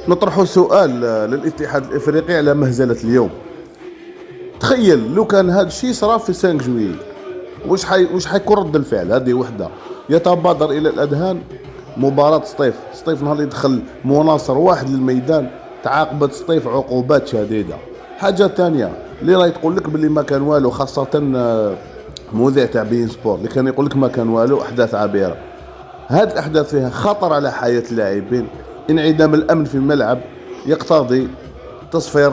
نطرح سؤال للاتحاد الافريقي على مهزله اليوم. تخيل لو كان هذا الشيء صرا في 5 جويي، واش حيكون رد الفعل؟ هذه وحده يتبادر الى الاذهان. مباراة سطيف نهار اللي دخل مناصر واحد للميدان تعاقبت سطيف عقوبات شديدة. حاجة تانية اللي راهي تقول لك باللي ما كان والو، خاصة مذيع تاع بين سبور اللي كان يقول لك ما كان والو، احداث عابرة. هاد الاحداث فيها خطر على حياة اللاعبين. انعدام الامن في الملعب يقتضي تصفير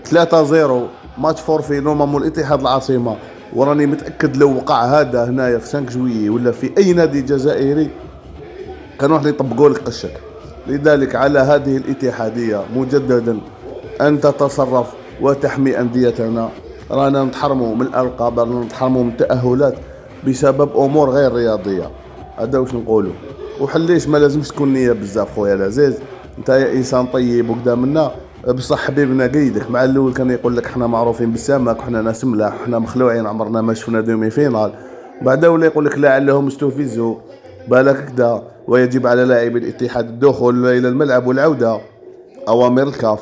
3-0 ماتش فورفي نورمالمون الاتحاد العاصمة. وراني متأكد لو وقع هذا هنايا في 5 جويي ولا في اي نادي جزائري كانوا راح يطبقوا لك قشك. لذلك على هذه الاتحادية مجددا أن تتصرف وتحمي أنديتنا. رانا نتحرموا من الألقاب، رانا نتحرموا من التأهلات بسبب أمور غير رياضية. هذا واش نقولوا. وحليش ما لازمش تكون نية بزاف خويا العزيز، انت يا انسان طيب وكدا منا. بصح حبيبنا قيدك مع الاول كان يقول لك حنا معروفين بالسمك وحنا ناس ملاح وحنا مخلوعين عمرنا ما شفنا دومي فينال. بعدا ولا يقول لك لعلهم استفزوا بالك كدا، ويجب على لاعبي الاتحاد الدخول الى الملعب والعوده اوامر الكاف.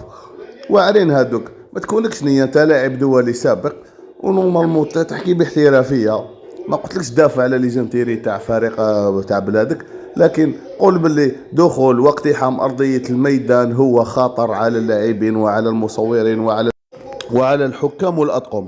واعرين هادوك ما تكونكش نية انت لاعب دولي سابق ونورمالمون تحكي باحترافيه. ما قلتلكش دافع على ليجنتيري تاع فريق تاع بلادك، لكن قول باللي دخول واقتحام ارضيه الميدان هو خطر على اللاعبين وعلى المصورين وعلى الحكام والاطقم.